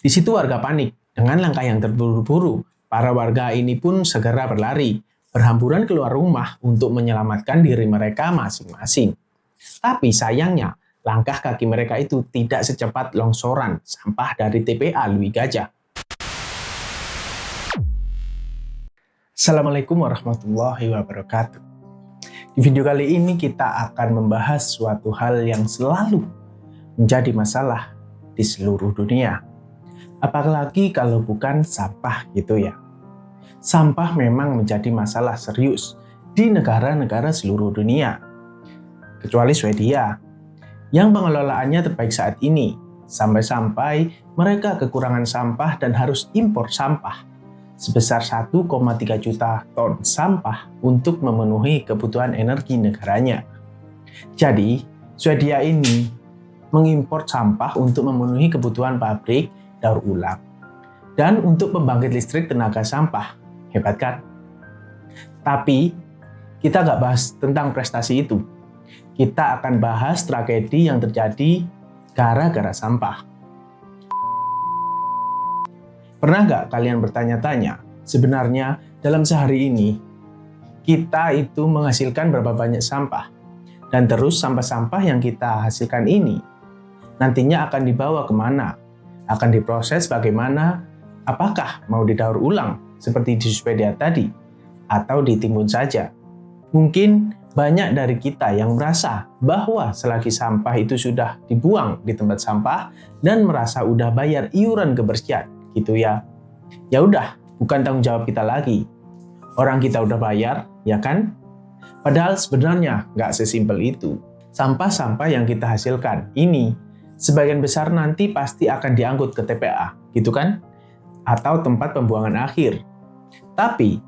Di situ warga panik. Dengan langkah yang terburu-buru, para warga ini pun segera berlari, berhamburan keluar rumah untuk menyelamatkan diri mereka masing-masing. Tapi sayangnya, langkah kaki mereka itu tidak secepat longsoran sampah dari TPA Lui Gajah. Assalamualaikum warahmatullahi wabarakatuh. Di video kali ini kita akan membahas suatu hal yang selalu menjadi masalah di seluruh dunia. Apalagi kalau bukan sampah gitu ya. Sampah memang menjadi masalah serius di negara-negara seluruh dunia. Kecuali Swedia, yang pengelolaannya terbaik saat ini, sampai-sampai mereka kekurangan sampah dan harus impor sampah sebesar 1,3 juta ton sampah untuk memenuhi kebutuhan energi negaranya. Jadi, Swedia ini mengimpor sampah untuk memenuhi kebutuhan pabrik daur ulang dan untuk pembangkit listrik tenaga sampah. Hebat kan? Tapi, kita nggak bahas tentang prestasi itu. Kita akan bahas tragedi yang terjadi gara-gara sampah. Pernah nggak kalian bertanya-tanya, sebenarnya dalam sehari ini, kita itu menghasilkan berapa banyak sampah? Dan terus sampah-sampah yang kita hasilkan ini, nantinya akan dibawa kemana? Akan diproses bagaimana? Apakah mau didaur ulang, seperti di Swedia tadi? Atau ditimbun saja? Mungkin banyak dari kita yang merasa bahwa selagi sampah itu sudah dibuang di tempat sampah dan merasa udah bayar iuran kebersihan, gitu ya. Ya udah, bukan tanggung jawab kita lagi. Orang kita udah bayar, ya kan? Padahal sebenarnya nggak sesimpel itu. Sampah-sampah yang kita hasilkan ini, sebagian besar nanti pasti akan diangkut ke TPA, gitu kan? Atau tempat pembuangan akhir. Tapi,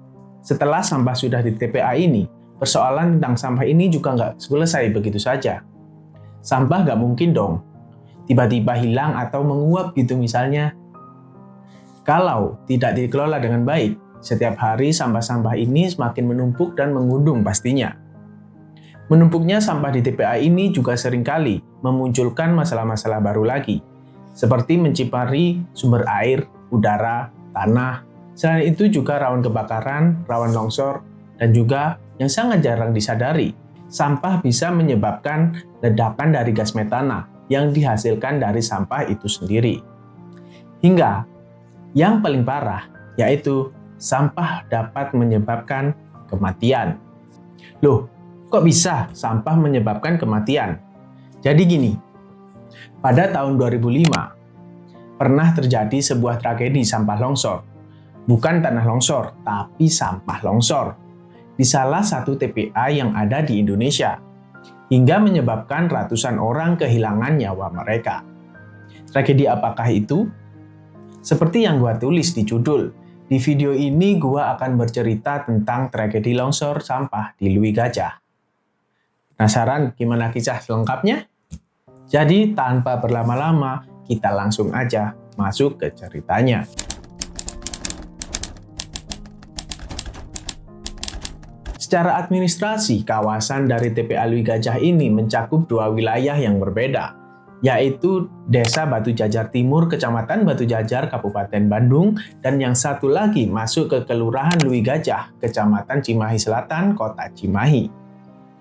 setelah sampah sudah di TPA ini, persoalan tentang sampah ini juga nggak selesai begitu saja. Sampah nggak mungkin dong tiba-tiba hilang atau menguap gitu misalnya. Kalau tidak dikelola dengan baik, setiap hari sampah-sampah ini semakin menumpuk dan mengundung pastinya. Menumpuknya sampah di TPA ini juga seringkali memunculkan masalah-masalah baru lagi, seperti mencemari sumber air, udara, tanah. Selain itu juga rawan kebakaran, rawan longsor, dan juga yang sangat jarang disadari, sampah bisa menyebabkan ledakan dari gas metana yang dihasilkan dari sampah itu sendiri. Hingga yang paling parah, yaitu sampah dapat menyebabkan kematian. Loh, kok bisa sampah menyebabkan kematian? Jadi gini, pada tahun 2005, pernah terjadi sebuah tragedi sampah longsor. Bukan tanah longsor, tapi sampah longsor. Di salah satu TPA yang ada di Indonesia, hingga menyebabkan ratusan orang kehilangan nyawa mereka. Tragedi apakah itu? Seperti yang gua tulis di judul, di video ini gua akan bercerita tentang tragedi longsor sampah di Lui Gajah. Penasaran gimana kisah selengkapnya? Jadi tanpa berlama-lama, kita langsung aja masuk ke ceritanya. Secara administrasi, kawasan dari TPA Lui Gajah ini mencakup dua wilayah yang berbeda, yaitu Desa Batu Jajar Timur, Kecamatan Batu Jajar, Kabupaten Bandung, dan yang satu lagi masuk ke Kelurahan Lui Gajah, Kecamatan Cimahi Selatan, Kota Cimahi.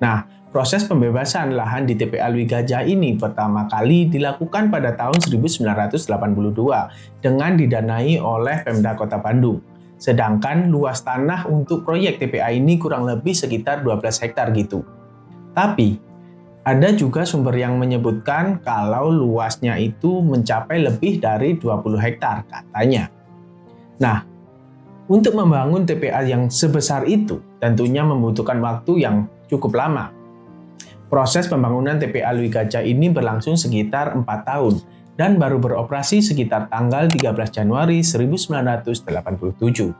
Nah, proses pembebasan lahan di TPA Lui Gajah ini pertama kali dilakukan pada tahun 1982 dengan didanai oleh Pemda Kota Bandung. Sedangkan luas tanah untuk proyek TPA ini kurang lebih sekitar 12 hektar gitu. Tapi, ada juga sumber yang menyebutkan kalau luasnya itu mencapai lebih dari 20 hektar katanya. Nah, untuk membangun TPA yang sebesar itu tentunya membutuhkan waktu yang cukup lama. Proses pembangunan TPA Lui Gajah ini berlangsung sekitar 4 tahun dan baru beroperasi sekitar tanggal 13 Januari 1987.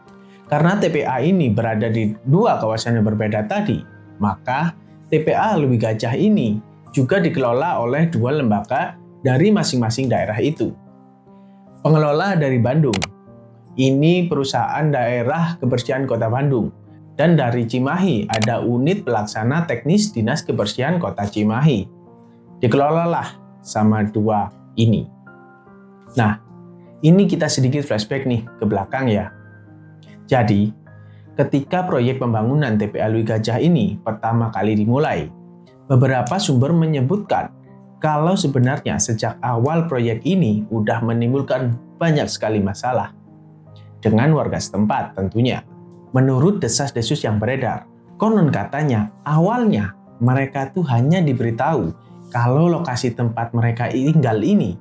Karena TPA ini berada di dua kawasan yang berbeda tadi, maka TPA Lui Gajah ini juga dikelola oleh dua lembaga dari masing-masing daerah itu. Pengelola dari Bandung, ini perusahaan daerah kebersihan Kota Bandung, dan dari Cimahi ada unit pelaksana teknis Dinas Kebersihan Kota Cimahi. Dikelolalah sama dua ini. Nah, Ini kita sedikit flashback nih ke belakang ya. Jadi, ketika proyek pembangunan TPA Lui Gajah ini pertama kali dimulai, beberapa sumber menyebutkan kalau sebenarnya sejak awal proyek ini udah menimbulkan banyak sekali masalah dengan warga setempat tentunya. Menurut desas-desus yang beredar, konon katanya awalnya mereka tuh hanya diberitahu kalau lokasi tempat mereka tinggal ini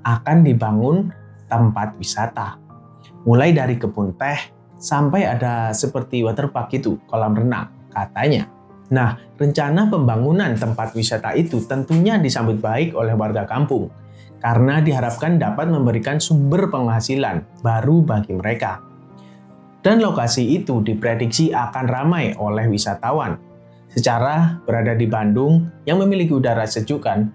akan dibangun tempat wisata. Mulai dari kebun teh sampai ada seperti waterpark itu, kolam renang katanya. Nah, rencana pembangunan tempat wisata itu tentunya disambut baik oleh warga kampung karena diharapkan dapat memberikan sumber penghasilan baru bagi mereka. Dan lokasi itu diprediksi akan ramai oleh wisatawan secara berada di Bandung yang memiliki udara sejuk kan.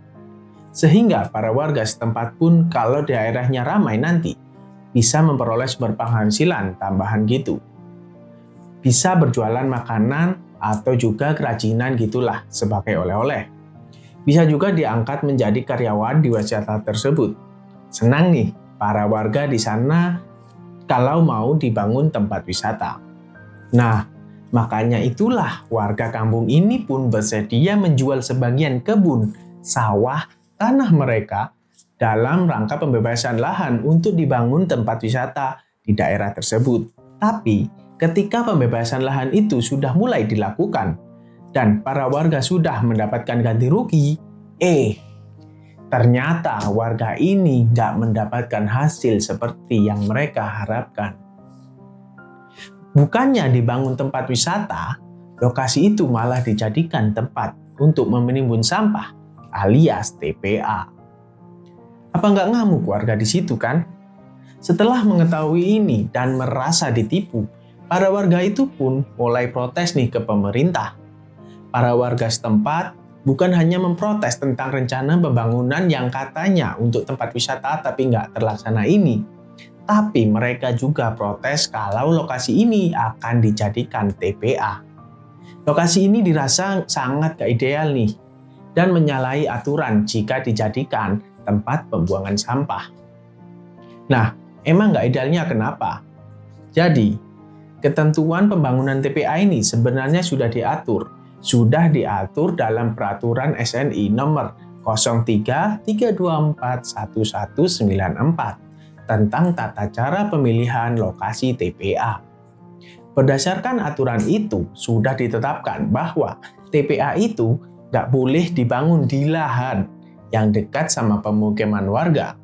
Sehingga para warga setempat pun kalau daerahnya ramai nanti bisa memperoleh sumber penghasilan tambahan gitu. Bisa berjualan makanan atau juga kerajinan gitulah sebagai oleh-oleh. Bisa juga diangkat menjadi karyawan di wisata tersebut. Senang nih para warga di sana kalau mau dibangun tempat wisata. Nah, makanya itulah warga kampung ini pun bersedia menjual sebagian kebun, sawah, tanah mereka dalam rangka pembebasan lahan untuk dibangun tempat wisata di daerah tersebut. Tapi ketika pembebasan lahan itu sudah mulai dilakukan dan para warga sudah mendapatkan ganti rugi, ternyata warga ini nggak mendapatkan hasil seperti yang mereka harapkan. Bukannya dibangun tempat wisata, lokasi itu malah dijadikan tempat untuk menimbun sampah alias TPA. Apa nggak ngamuk warga di situ kan? Setelah mengetahui ini dan merasa ditipu, para warga itu pun mulai protes nih ke pemerintah. Para warga setempat bukan hanya memprotes tentang rencana pembangunan yang katanya untuk tempat wisata tapi nggak terlaksana ini, tapi mereka juga protes kalau lokasi ini akan dijadikan TPA. Lokasi ini dirasa sangat gak ideal nih, dan menyalahi aturan jika dijadikan tempat pembuangan sampah. Nah, emang nggak idealnya kenapa? Jadi, ketentuan pembangunan TPA ini sebenarnya sudah diatur dalam peraturan SNI nomor 03-324-1194 tentang tata cara pemilihan lokasi TPA. Berdasarkan aturan itu, sudah ditetapkan bahwa TPA itu nggak boleh dibangun di lahan yang dekat sama pemukiman warga,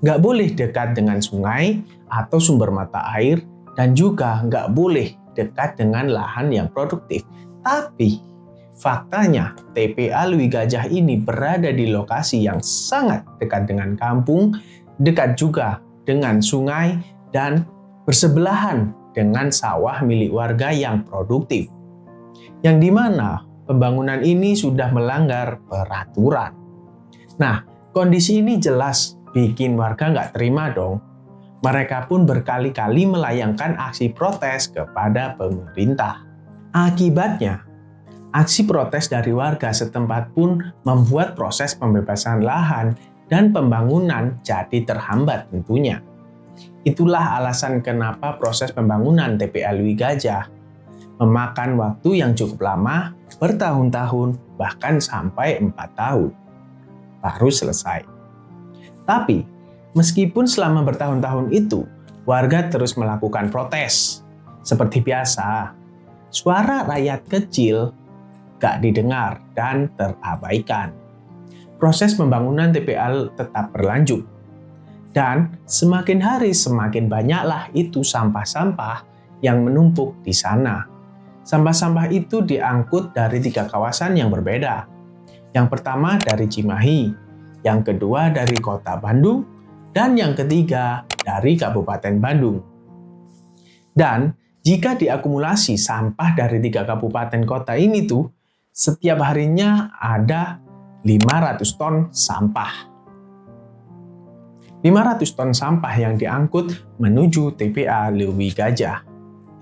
nggak boleh dekat dengan sungai atau sumber mata air, dan juga nggak boleh dekat dengan lahan yang produktif. Tapi faktanya TPA Lui Gajah ini berada di lokasi yang sangat dekat dengan kampung, dekat juga dengan sungai, dan bersebelahan dengan sawah milik warga yang produktif. Yang dimana pembangunan ini sudah melanggar peraturan. Nah, kondisi ini jelas bikin warga nggak terima dong. Mereka pun berkali-kali melayangkan aksi protes kepada pemerintah. Akibatnya, aksi protes dari warga setempat pun membuat proses pembebasan lahan dan pembangunan jadi terhambat tentunya. Itulah alasan kenapa proses pembangunan TPA Lui Gajah memakan waktu yang cukup lama, bertahun-tahun, bahkan sampai 4 tahun, baru selesai. Tapi, meskipun selama bertahun-tahun itu, warga terus melakukan protes. Seperti biasa, suara rakyat kecil gak didengar dan terabaikan. Proses pembangunan TPA tetap berlanjut. Dan semakin hari semakin banyaklah itu sampah-sampah yang menumpuk di sana. Sampah-sampah itu diangkut dari 3 kawasan yang berbeda. Yang pertama dari Cimahi, yang kedua dari Kota Bandung, dan yang ketiga dari Kabupaten Bandung. Dan jika diakumulasi sampah dari 3 kabupaten kota ini tuh, setiap harinya ada 500 ton sampah. 500 ton sampah yang diangkut menuju TPA Lui Gajah.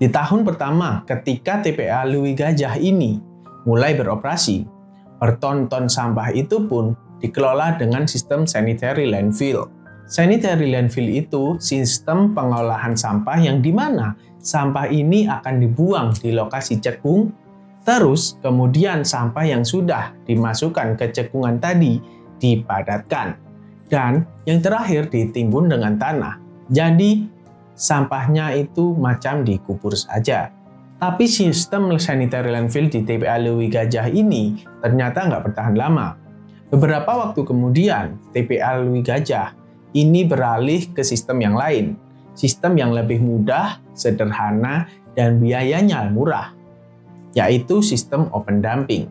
Di tahun pertama ketika TPA Lui Gajah ini mulai beroperasi, berton-ton sampah itu pun dikelola dengan sistem sanitary landfill. Sanitary landfill itu sistem pengolahan sampah yang dimana sampah ini akan dibuang di lokasi cekung, terus kemudian sampah yang sudah dimasukkan ke cekungan tadi dipadatkan, dan yang terakhir ditimbun dengan tanah. Jadi sampahnya itu macam dikubur saja. Tapi sistem sanitary landfill di TPA Lewi Gajah ini ternyata nggak bertahan lama. Beberapa waktu kemudian, TPA Lewi Gajah ini beralih ke sistem yang lain. Sistem yang lebih mudah, sederhana, dan biayanya murah, yaitu sistem open dumping.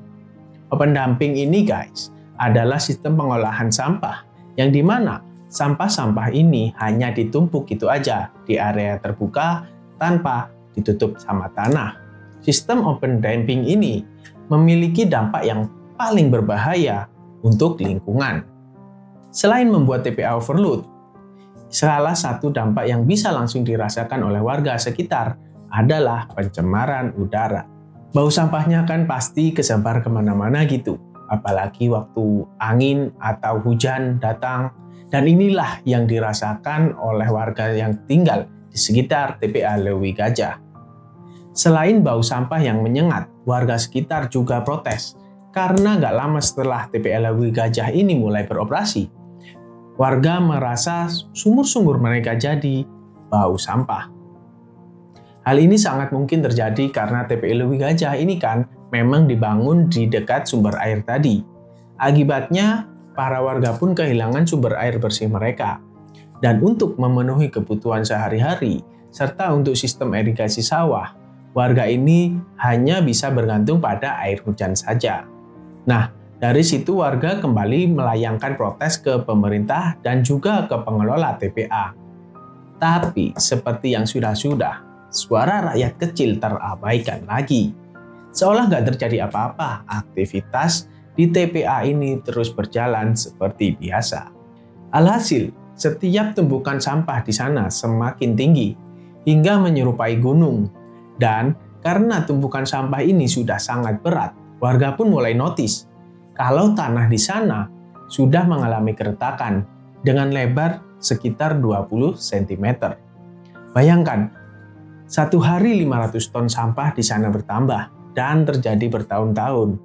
Open dumping ini guys, adalah sistem pengolahan sampah, yang dimana sampah-sampah ini hanya ditumpuk gitu aja di area terbuka tanpa ditutup sama tanah. Sistem open dumping ini memiliki dampak yang paling berbahaya untuk lingkungan. Selain membuat TPA overload, salah satu dampak yang bisa langsung dirasakan oleh warga sekitar adalah pencemaran udara. Bau sampahnya kan pasti kesebar kemana-mana gitu, apalagi waktu angin atau hujan datang, dan inilah yang dirasakan oleh warga yang tinggal di sekitar TPA Lewi Gajah. Selain bau sampah yang menyengat, warga sekitar juga protes karena nggak lama setelah TPA Lewi Gajah ini mulai beroperasi, warga merasa sumur-sumur mereka jadi bau sampah. Hal ini sangat mungkin terjadi karena TPA Lewi Gajah ini kan memang dibangun di dekat sumber air tadi. Akibatnya, para warga pun kehilangan sumber air bersih mereka. Dan untuk memenuhi kebutuhan sehari-hari, serta untuk sistem irigasi sawah, warga ini hanya bisa bergantung pada air hujan saja. Nah, dari situ warga kembali melayangkan protes ke pemerintah dan juga ke pengelola TPA. Tapi seperti yang sudah-sudah, suara rakyat kecil terabaikan lagi. Seolah nggak terjadi apa-apa, aktivitas di TPA ini terus berjalan seperti biasa. Alhasil, setiap tumpukan sampah di sana semakin tinggi, hingga menyerupai gunung. Dan karena tumpukan sampah ini sudah sangat berat, warga pun mulai notice kalau tanah di sana sudah mengalami keretakan dengan lebar sekitar 20 cm. Bayangkan, satu hari 500 ton sampah di sana bertambah dan terjadi bertahun-tahun.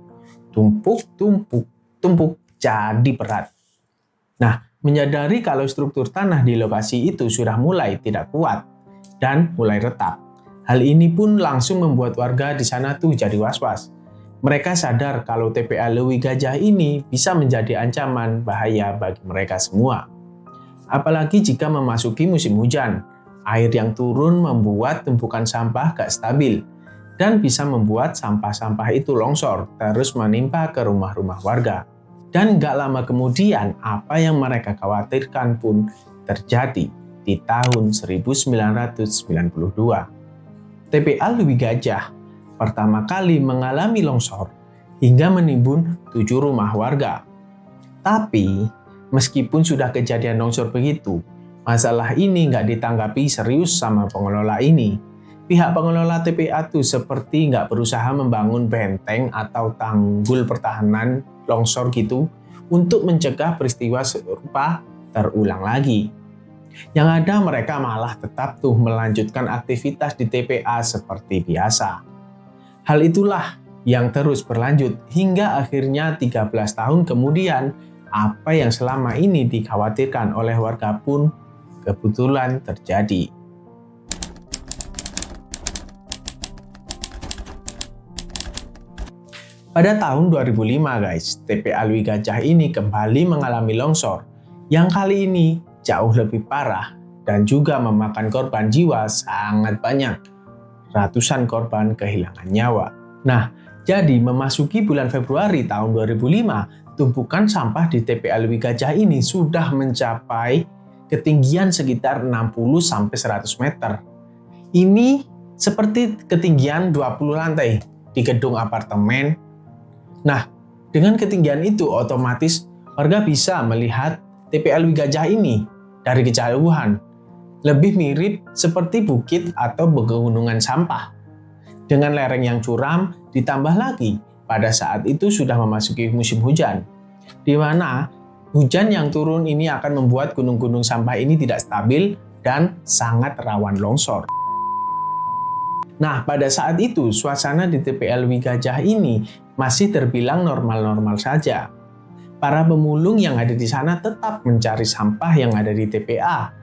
Tumpuk jadi berat. Nah, menyadari kalau struktur tanah di lokasi itu sudah mulai tidak kuat dan mulai retak. Hal ini pun langsung membuat warga di sana tuh jadi was-was. Mereka sadar kalau TPA Lewi Gajah ini bisa menjadi ancaman bahaya bagi mereka semua. Apalagi jika memasuki musim hujan, air yang turun membuat tumpukan sampah gak stabil dan bisa membuat sampah-sampah itu longsor terus menimpa ke rumah-rumah warga. Dan gak lama kemudian apa yang mereka khawatirkan pun terjadi di tahun 1992. TPA Lewi Gajah pertama kali mengalami longsor hingga menimbun 7 rumah warga. Tapi, meskipun sudah kejadian longsor begitu, masalah ini nggak ditanggapi serius sama pengelola ini. Pihak pengelola TPA tuh seperti nggak berusaha membangun benteng atau tanggul pertahanan longsor gitu untuk mencegah peristiwa serupa terulang lagi. Yang ada mereka malah tetap tuh melanjutkan aktivitas di TPA seperti biasa. Hal itulah yang terus berlanjut hingga akhirnya 13 tahun kemudian apa yang selama ini dikhawatirkan oleh warga pun kebetulan terjadi. Pada tahun 2005 guys, TPA Lewi Gajah ini kembali mengalami longsor yang kali ini jauh lebih parah dan juga memakan korban jiwa sangat banyak. Ratusan korban kehilangan nyawa. Nah, jadi memasuki bulan Februari tahun 2005, tumpukan sampah di TPA Lewi Gajah ini sudah mencapai ketinggian sekitar 60-100 meter. Ini seperti ketinggian 20 lantai di gedung apartemen. Nah, dengan ketinggian itu otomatis warga bisa melihat TPA Lewi Gajah ini dari kejauhan. Lebih mirip seperti bukit atau pegunungan sampah. Dengan lereng yang curam, ditambah lagi pada saat itu sudah memasuki musim hujan, di mana Hujan yang turun ini akan membuat gunung-gunung sampah ini tidak stabil dan sangat rawan longsor. Nah, pada saat itu suasana di TPA Leuwi Gajah ini masih terbilang normal-normal saja. Para pemulung yang ada di sana tetap mencari sampah yang ada di TPA.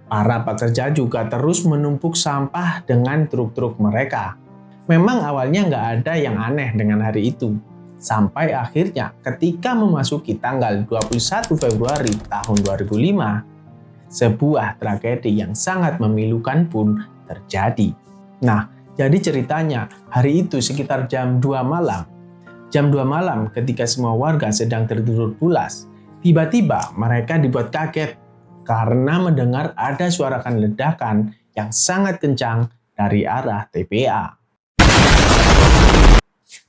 Para pekerja juga terus menumpuk sampah dengan truk-truk mereka. Memang awalnya nggak ada yang aneh dengan hari itu. Sampai akhirnya ketika memasuki tanggal 21 Februari tahun 2005, sebuah tragedi yang sangat memilukan pun terjadi. Nah, jadi ceritanya hari itu sekitar jam 2 malam. Jam 2 malam ketika semua warga sedang tertidur pulas, tiba-tiba mereka dibuat kaget karena mendengar ada suarakan ledakan yang sangat kencang dari arah TPA.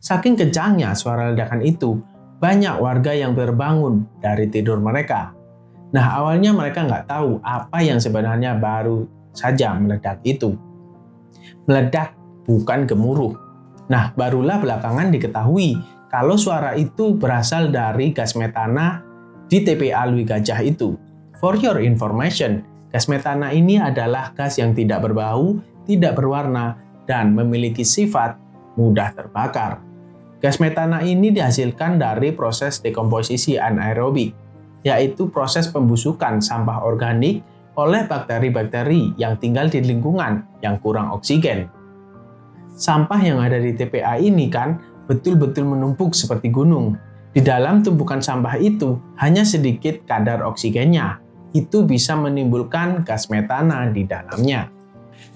Saking kencangnya suara ledakan itu, banyak warga yang terbangun dari tidur mereka. Nah, awalnya mereka nggak tahu apa yang sebenarnya baru saja meledak itu. Meledak bukan gemuruh. Nah, barulah belakangan diketahui kalau suara itu berasal dari gas metana di TPA Leuwi Gajah itu. For your information, gas metana ini adalah gas yang tidak berbau, tidak berwarna, dan memiliki sifat mudah terbakar. Gas metana ini dihasilkan dari proses dekomposisi anaerobik, yaitu proses pembusukan sampah organik oleh bakteri-bakteri yang tinggal di lingkungan yang kurang oksigen. Sampah yang ada di TPA ini kan betul-betul menumpuk seperti gunung. Di dalam tumpukan sampah itu hanya sedikit kadar oksigennya. Itu bisa menimbulkan gas metana di dalamnya.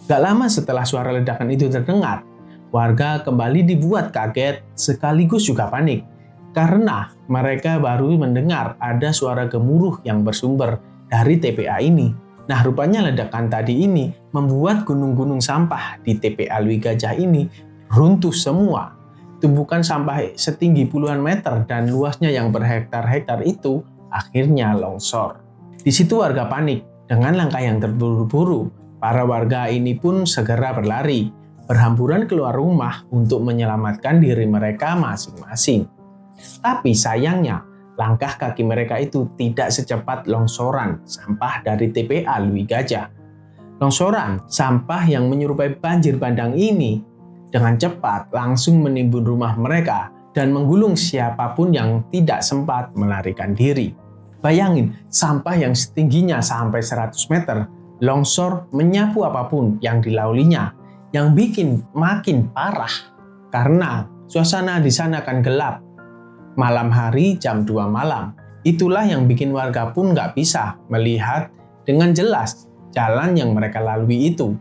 Gak lama setelah suara ledakan itu terdengar, warga kembali dibuat kaget sekaligus juga panik karena mereka baru mendengar ada suara gemuruh yang bersumber dari TPA ini. Nah, rupanya ledakan tadi ini membuat gunung-gunung sampah di TPA Leuwi Gajah ini runtuh semua. Tumpukan sampah setinggi puluhan meter dan luasnya yang berhektar-hektar itu akhirnya longsor. Di situ warga panik dengan langkah yang terburu-buru. Para warga ini pun segera berlari, berhamburan keluar rumah untuk menyelamatkan diri mereka masing-masing. Tapi sayangnya, langkah kaki mereka itu tidak secepat longsoran sampah dari TPA Leuwi Gajah. Longsoran sampah yang menyerupai banjir bandang ini dengan cepat langsung menimbun rumah mereka dan menggulung siapapun yang tidak sempat melarikan diri. Bayangin, sampah yang setingginya sampai 100 meter longsor menyapu apapun yang dilaluinya, yang bikin makin parah karena suasana di sana akan gelap. Malam hari jam 2 malam, itulah yang bikin warga pun nggak bisa melihat dengan jelas jalan yang mereka lalui itu.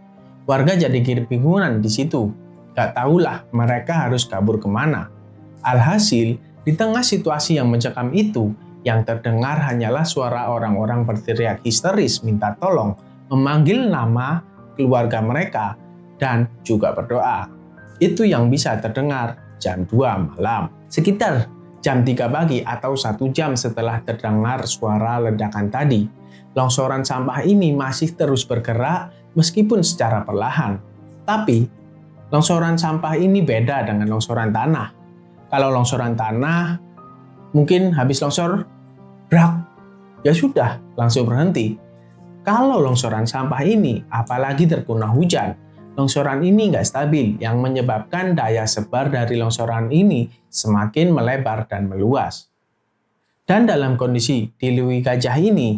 Warga jadi kebingungan di situ, nggak tahulah mereka harus kabur kemana. Alhasil, di tengah situasi yang mencekam itu, yang terdengar hanyalah suara orang-orang berteriak histeris minta tolong, memanggil nama keluarga mereka, dan juga berdoa. Itu yang bisa terdengar jam 2 malam. Sekitar jam 3 pagi atau 1 jam setelah terdengar suara ledakan tadi, longsoran sampah ini masih terus bergerak meskipun secara perlahan. Tapi, longsoran sampah ini beda dengan longsoran tanah. Kalau longsoran tanah, mungkin habis longsor, brak, ya sudah, langsung berhenti. Kalau longsoran sampah ini, apalagi terkena hujan, longsoran ini nggak stabil yang menyebabkan daya sebar dari longsoran ini semakin melebar dan meluas. Dan dalam kondisi di Leuwi Gajah ini,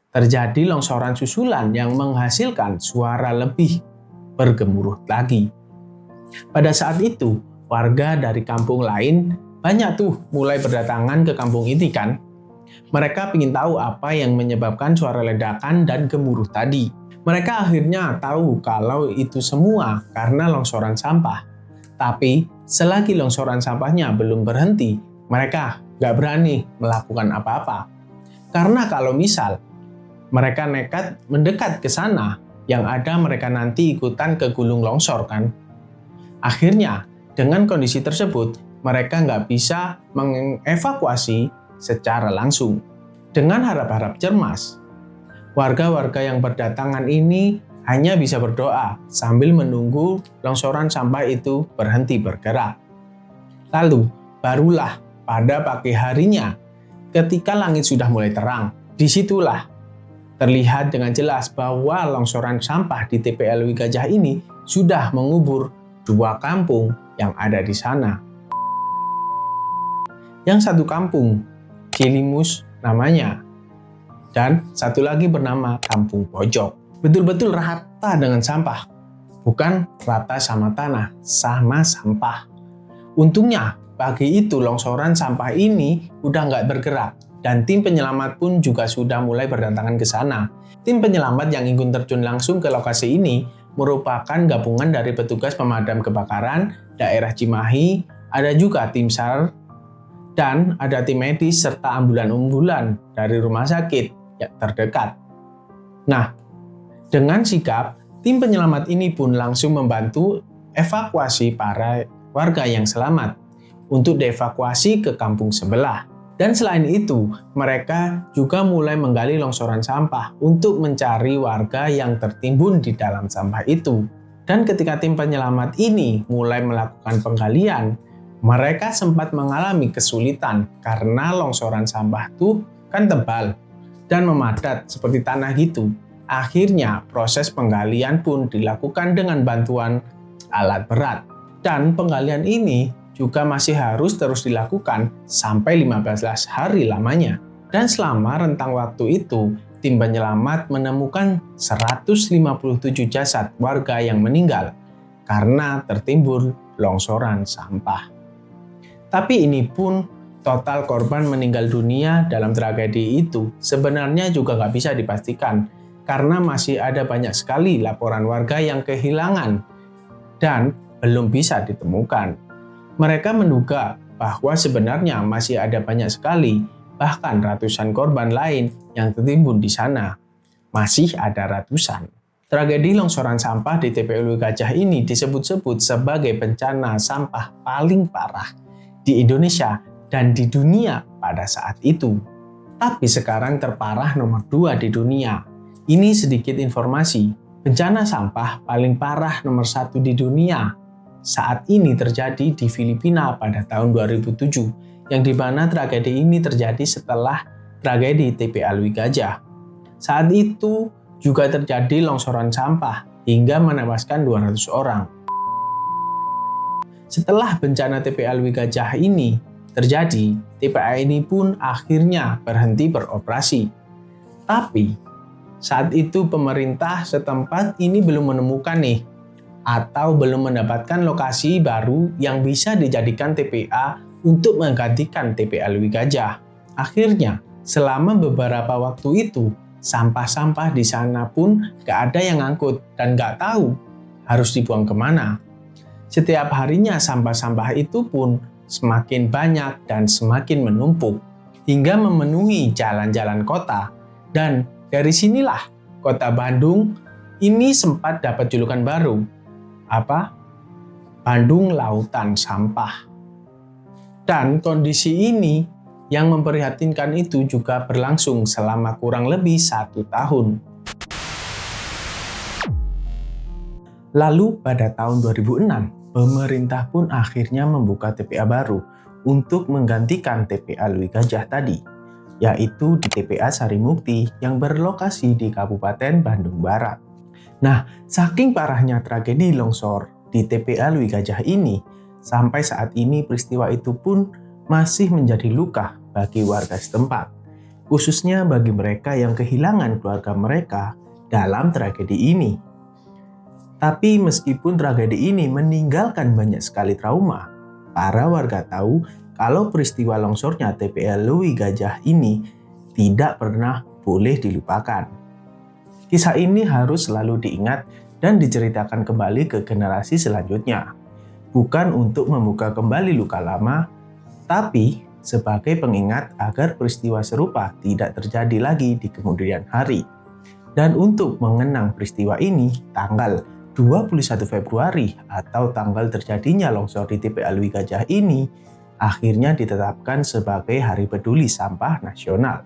terjadi longsoran susulan yang menghasilkan suara lebih bergemuruh lagi. Pada saat itu, warga dari kampung lain banyak tuh mulai berdatangan ke kampung ini kan. Mereka ingin tahu apa yang menyebabkan suara ledakan dan gemuruh tadi. Mereka akhirnya tahu kalau itu semua karena longsoran sampah. Tapi selagi longsoran sampahnya belum berhenti, mereka nggak berani melakukan apa-apa. Karena kalau misal mereka nekat mendekat ke sana, yang ada mereka nanti ikutan ke gulung longsor kan. Akhirnya, dengan kondisi tersebut, mereka nggak bisa mengevakuasi secara langsung. Dengan harap-harap cemas, warga-warga yang berdatangan ini hanya bisa berdoa sambil menunggu longsoran sampah itu berhenti bergerak. Lalu, barulah pada pagi harinya, ketika langit sudah mulai terang. Disitulah terlihat dengan jelas bahwa longsoran sampah di TPA Lewi Gajah ini sudah mengubur 2 kampung yang ada di sana. Yang satu kampung, Cilimus namanya, dan satu lagi bernama Kampung Pojok. Betul-betul rata dengan sampah, bukan rata sama tanah, sama sampah. Untungnya, pagi itu longsoran sampah ini udah nggak bergerak, dan tim penyelamat pun juga sudah mulai berdatangan ke sana. Tim penyelamat yang ingin terjun langsung ke lokasi ini merupakan gabungan dari petugas pemadam kebakaran daerah Cimahi, ada juga tim SAR, dan ada tim medis serta ambulan-ambulan dari rumah sakit yang terdekat. Nah, dengan sigap, tim penyelamat ini pun langsung membantu evakuasi para warga yang selamat untuk dievakuasi ke kampung sebelah. Dan selain itu, mereka juga mulai menggali longsoran sampah untuk mencari warga yang tertimbun di dalam sampah itu. Dan ketika tim penyelamat ini mulai melakukan penggalian, mereka sempat mengalami kesulitan karena longsoran sampah itu kan tebal dan memadat seperti tanah gitu. Akhirnya proses penggalian pun dilakukan dengan bantuan alat berat. Dan penggalian ini juga masih harus terus dilakukan sampai 15 hari lamanya. Dan selama rentang waktu itu, tim penyelamat menemukan 157 jasad warga yang meninggal karena tertimbun longsoran sampah. Tapi ini pun total korban meninggal dunia dalam tragedi itu sebenarnya juga nggak bisa dipastikan karena masih ada banyak sekali laporan warga yang kehilangan dan belum bisa ditemukan. Mereka menduga bahwa sebenarnya masih ada banyak sekali, bahkan ratusan korban lain yang tertimbun di sana. Masih ada ratusan. Tragedi longsoran sampah di TPA Lewi Gajah ini disebut-sebut sebagai bencana sampah paling parah di Indonesia dan di dunia pada saat itu. Tapi sekarang terparah nomor 2 di dunia. Ini sedikit informasi. Bencana sampah paling parah nomor 1 di dunia saat ini terjadi di Filipina pada tahun 2007, yang dimana tragedi ini terjadi setelah tragedi TPA Lewi Gajah. Saat itu juga terjadi longsoran sampah hingga menewaskan 200 orang. Setelah bencana TPA Lewi Gajah ini terjadi, TPA ini pun akhirnya berhenti beroperasi. Tapi saat itu pemerintah setempat ini belum menemukan atau belum mendapatkan lokasi baru yang bisa dijadikan TPA untuk menggantikan TPA Lewi Gajah. Akhirnya, selama beberapa waktu itu, sampah-sampah di sana pun gak ada yang ngangkut dan gak tahu harus dibuang kemana. Setiap harinya sampah-sampah itu pun semakin banyak dan semakin menumpuk hingga memenuhi jalan-jalan kota. Dan dari sinilah kota Bandung ini sempat dapat julukan baru. Apa? Bandung Lautan Sampah. Dan kondisi ini yang memprihatinkan itu juga berlangsung selama kurang lebih 1 tahun. Lalu pada tahun 2006, pemerintah pun akhirnya membuka TPA baru untuk menggantikan TPA Lewi Gajah tadi, yaitu di TPA Sarimukti yang berlokasi di Kabupaten Bandung Barat. Nah, saking parahnya tragedi longsor di TPA Lewi Gajah ini, sampai saat ini peristiwa itu pun masih menjadi luka bagi warga setempat, khususnya bagi mereka yang kehilangan keluarga mereka dalam tragedi ini. Tapi meskipun tragedi ini meninggalkan banyak sekali trauma, para warga tahu kalau peristiwa longsornya TPA Lewi Gajah ini tidak pernah boleh dilupakan. Kisah ini harus selalu diingat dan diceritakan kembali ke generasi selanjutnya. Bukan untuk membuka kembali luka lama, tapi sebagai pengingat agar peristiwa serupa tidak terjadi lagi di kemudian hari. Dan untuk mengenang peristiwa ini, tanggal 21 Februari atau tanggal terjadinya longsor di TPA Lewi Gajah ini akhirnya ditetapkan sebagai Hari Peduli Sampah Nasional.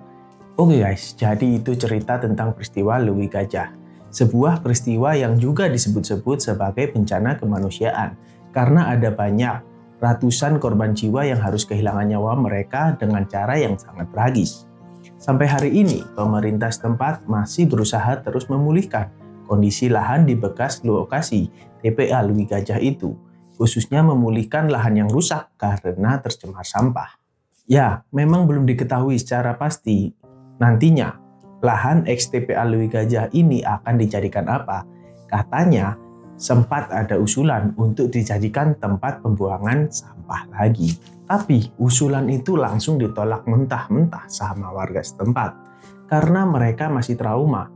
Oke guys, jadi itu cerita tentang peristiwa Lewi Gajah. Sebuah peristiwa yang juga disebut-sebut sebagai bencana kemanusiaan karena ada banyak ratusan korban jiwa yang harus kehilangan nyawa mereka dengan cara yang sangat tragis. Sampai hari ini, pemerintah setempat masih berusaha terus memulihkan kondisi lahan di bekas lokasi TPA Lui Gajah itu, khususnya memulihkan lahan yang rusak karena tercemar sampah. Ya, memang belum diketahui secara pasti nantinya lahan ex-TPA Lui Gajah ini akan dijadikan apa. Katanya, sempat ada usulan untuk dijadikan tempat pembuangan sampah lagi. Tapi usulan itu langsung ditolak mentah-mentah sama warga setempat karena mereka masih trauma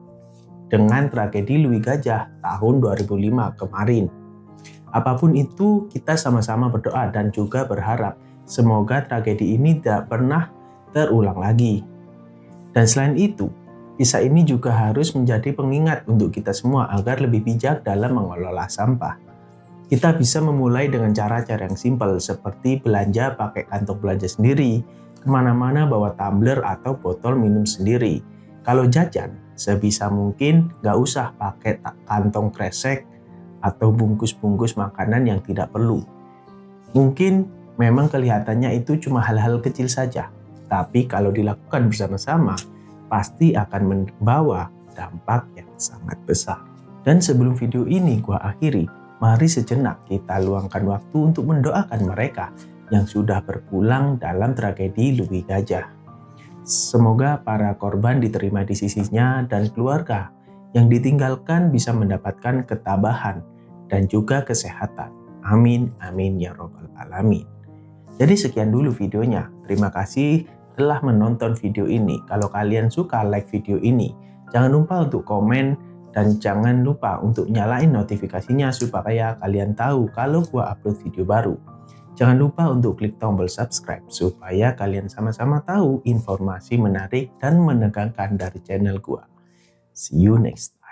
dengan tragedi Lui Gajah tahun 2005 kemarin. Apapun itu, kita sama-sama berdoa dan juga berharap semoga tragedi ini tidak pernah terulang lagi. Dan selain itu, kisah ini juga harus menjadi pengingat untuk kita semua agar lebih bijak dalam mengelola sampah. Kita bisa memulai dengan cara-cara yang simpel seperti belanja pakai kantong belanja sendiri, kemana-mana bawa tumbler atau botol minum sendiri. Kalau jajan, sebisa mungkin nggak usah pakai kantong kresek atau bungkus-bungkus makanan yang tidak perlu. Mungkin memang kelihatannya itu cuma hal-hal kecil saja, tapi kalau dilakukan bersama-sama, pasti akan membawa dampak yang sangat besar. Dan sebelum video ini gua akhiri, mari sejenak kita luangkan waktu untuk mendoakan mereka yang sudah berpulang dalam tragedi Lui Gajah. Semoga para korban diterima di sisinya dan keluarga yang ditinggalkan bisa mendapatkan ketabahan dan juga kesehatan. Amin, amin ya robbal alamin. Jadi sekian dulu videonya. Terima kasih telah menonton video ini. Kalau kalian suka like video ini, jangan lupa untuk komen dan jangan lupa untuk nyalain notifikasinya supaya kalian tahu kalau gua upload video baru. Jangan lupa untuk klik tombol subscribe supaya kalian sama-sama tahu informasi menarik dan menegangkan dari channel gua. See you next time.